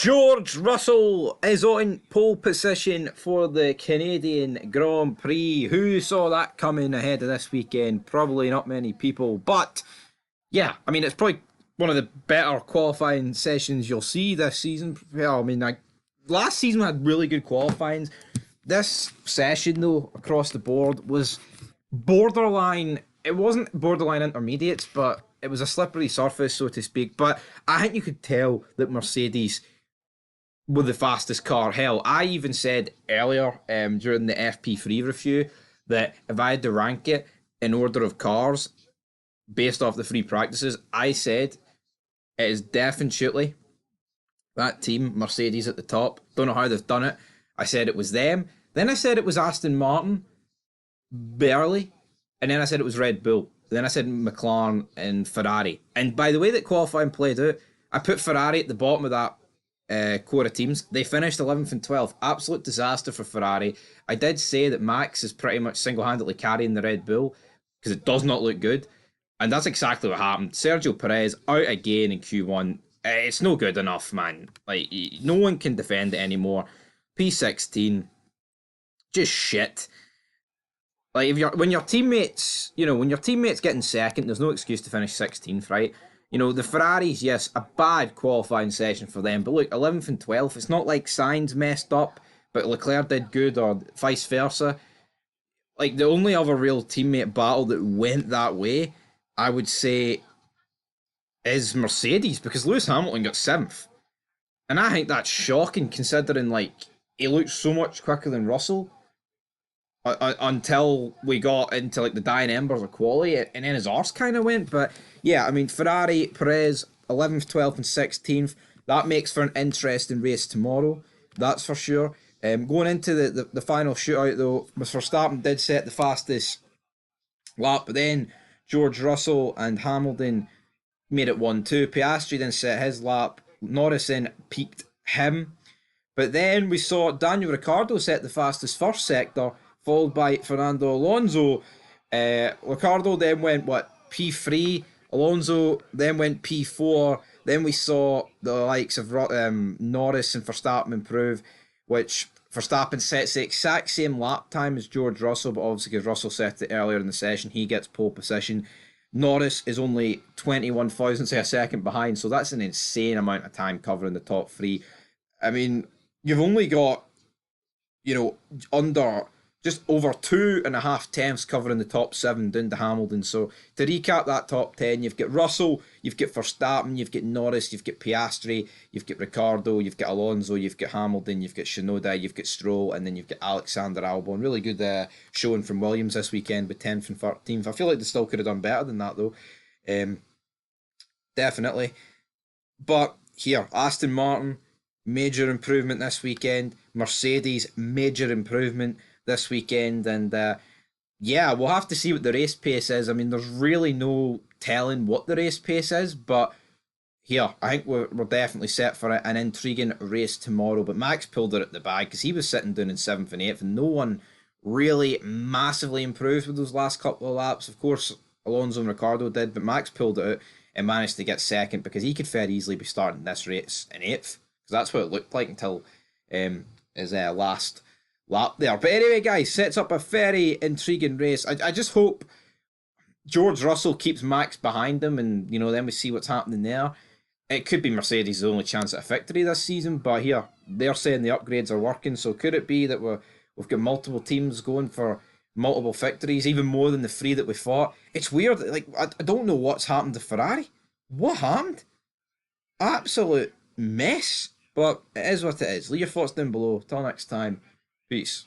George Russell is on pole position for the Canadian Grand Prix. Who saw that coming ahead of this weekend? Probably not many people. But yeah, I mean, it's probably one of the better qualifying sessions you'll see this season. Well, I mean, last season we had really good qualifying. This session, though, across the board was borderline. It wasn't borderline intermediates, but it was a slippery surface, so to speak. But I think you could tell that Mercedes with the fastest car. Hell, I even said earlier during the FP3 review that if I had to rank it in order of cars based off the free practices, I said it is definitely that team, Mercedes at the top. Don't know how they've done it. I said it was them. Then I said it was Aston Martin, barely. And then I said it was Red Bull. Then I said McLaren and Ferrari. And by the way that qualifying played out, I put Ferrari at the bottom of that core of teams. They finished 11th and 12th. Absolute disaster for Ferrari. I did say that Max is pretty much single-handedly carrying the Red Bull because it does not look good. And that's exactly what happened. Sergio Perez out again in Q1. It's no good enough, man. Like, no one can defend it anymore. P16, just shit. Like, when your teammates getting second, there's no excuse to finish 16th, right? You know, the Ferraris, yes, a bad qualifying session for them. But look, 11th and 12th, it's not like Sainz messed up, but Leclerc did good or vice versa. Like, the only other real teammate battle that went that way, I would say, is Mercedes, because Lewis Hamilton got 7th. And I think that's shocking considering, like, he looked so much quicker than Russell until we got into like the dying embers of Qualy, and then his arse kind of went. But yeah, I mean, Ferrari, Perez, 11th, 12th, and 16th. That makes for an interesting race tomorrow. That's for sure. Going into the final shootout though, Verstappen did set the fastest lap, but then George Russell and Hamilton made it 1-2. Piastri then set his lap. Norris then peaked him. But then we saw Daniel Ricciardo set the fastest first sector, followed by Fernando Alonso. Ricciardo then went, P3? Alonso then went P4. Then we saw the likes of Norris and Verstappen improve, which Verstappen sets the exact same lap time as George Russell, but obviously because Russell set it earlier in the session, he gets pole position. Norris is only 21 thousandths of a second behind, so that's an insane amount of time covering the top three. I mean, you've only got, under just over 2.5 tenths covering the top 7 down to Hamilton. So to recap that top 10, you've got Russell, you've got Verstappen, you've got Norris, you've got Piastri, you've got Ricciardo, you've got Alonso, you've got Hamilton, you've got Shinoda, you've got Stroll, and then you've got Alexander Albon. Really good showing from Williams this weekend with 10th and 13th. I feel like they still could have done better than that though. Definitely. But here, Aston Martin, major improvement this weekend. Mercedes, major improvement this weekend. And yeah, we'll have to see what the race pace is. I mean, there's really no telling what the race pace is, but here, I think we're definitely set for an intriguing race tomorrow. But Max pulled it at the bag because he was sitting down in 7th and 8th, and no one really massively improved with those last couple of laps. Of course, Alonso and Ricciardo did, but Max pulled it out and managed to get second because he could very easily be starting this race in 8th, because that's what it looked like until his last lap there. But anyway, guys, sets up a very intriguing race. I just hope George Russell keeps Max behind him, and then we see what's happening there. It could be Mercedes' only chance at a victory this season, but here they're saying the upgrades are working. So could it be that we've got multiple teams going for multiple victories, even more than the 3 that we fought? It's weird. Like, I don't know what's happened to Ferrari. What happened? Absolute mess. But it is what it is. Leave your thoughts down below. Till next time. Peace.